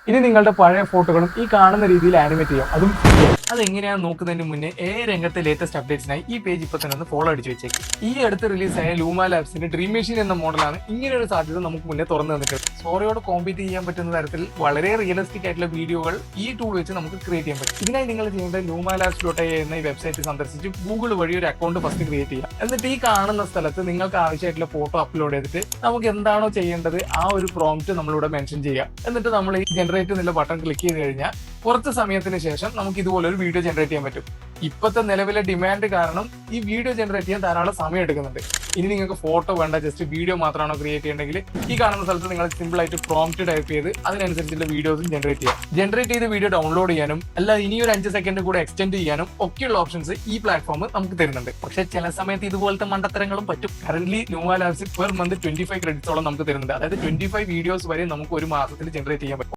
ഇനി നിങ്ങളുടെ പഴയ ഫോട്ടോകളും ഈ കാണുന്ന രീതിയിൽ ആനിമേറ്റ് ചെയ്യാം. അതും അതെങ്ങനെയാണെന്ന് നോക്കുന്നതിന് മുന്നേ രംഗത്തെ ലേറ്റസ്റ്റ് അപ്ഡേറ്റ്സിനായി ഈ പേജ് ഇപ്പൊ തന്നെ ഒന്ന് ഫോളോ അടിച്ചു വെച്ചേക്കും. ഈ അടുത്ത് റിലീസായ ലൂമ ലാബ്സിന്റെ ഡ്രീം മെഷീൻ എന്ന മോഡലാണ് ഇങ്ങനെയൊരു സാധ്യത നമുക്ക് മുന്നേ തുറന്നു തന്നിട്ടുണ്ട്. സോറയോട് കോമ്പീറ്റ് ചെയ്യാൻ പറ്റുന്ന തരത്തിൽ വളരെ റിയലിസ്റ്റിക് ആയിട്ടുള്ള വീഡിയോകൾ ഈ ടൂൾ വെച്ച് നമുക്ക് ക്രിയേറ്റ് ചെയ്യാൻ പറ്റും. ഇതിനായി നിങ്ങൾ ചെയ്യേണ്ടത് lumalabs.ai എന്ന ഈ വെബ്സൈറ്റ് സന്ദർശിച്ച് ഗൂഗിൾ വഴി ഒരു അക്കൗണ്ട് ഫസ്റ്റ് ക്രിയേറ്റ് ചെയ്യുക. എന്നിട്ട് ഈ കാണുന്ന സ്ഥലത്ത് നിങ്ങൾക്ക് ആവശ്യമായിട്ടുള്ള ഫോട്ടോ അപ്ലോഡ് ചെയ്തിട്ട് നമുക്ക് എന്താണോ ചെയ്യേണ്ടത് ആ ഒരു പ്രോംപ്റ്റ് നമ്മളിവിടെ മെൻഷൻ ചെയ്യുക. എന്നിട്ട് നമ്മൾ ഈ ജനറേറ്റ് എന്നുള്ള ബട്ടൺ ക്ലിക്ക് ചെയ്ത് കഴിഞ്ഞാൽ കുറച്ച് സമയത്തിന് ശേഷം നമുക്ക് ഇതുപോലെ ഒരു വീഡിയോ ജനറേറ്റ് ചെയ്യാൻ പറ്റും. ഇപ്പോഴത്തെ നിലവിലെ ഡിമാൻഡ് കാരണം ഈ വീഡിയോ ജനറേറ്റ് ചെയ്യാൻ ധാരാളം സമയം എടുക്കുന്നുണ്ട്. ഇനി നിങ്ങൾക്ക് ഫോട്ടോ വേണ്ട, ജസ്റ്റ് വീഡിയോ മാത്രമാണോ ക്രിയേറ്റ് ചെയ്യണമെങ്കിൽ ഈ കാണുന്ന സ്ഥലത്ത് നിങ്ങൾ സിമ്പിൾ ആയിട്ട് പ്രോംപ്റ്റ് ടൈപ്പ് ചെയ്ത് അതിനനുസരിച്ചുള്ള വീഡിയോസും ജനറേറ്റ് ചെയ്യാം. ജനറേറ്റ് ചെയ്ത വീഡിയോ ഡൗൺലോഡ് ചെയ്യാനും അല്ല ഇനി ഒരു 5 സെക്കൻഡ് കൂടെ എക്സ്റ്റെൻഡ് ചെയ്യാനും ഒക്കെയുള്ള ഓപ്ഷൻസ് ഈ പ്ലാറ്റ്ഫോം നമുക്ക് തരുന്നുണ്ട്. പക്ഷെ ചില സമയത്ത് ഇതുപോലത്തെ മണ്ടത്തരങ്ങളും പറ്റും. Current luma labs per month 25 ക്രെഡിറ്റ്സോളം നമുക്ക് തരുന്നുണ്ട്. അതായത് 25 വീഡിയോസ് വരെ നമുക്ക് ഒരു മാസത്തിൽ ജനറേറ്റ് ചെയ്യാൻ പറ്റും.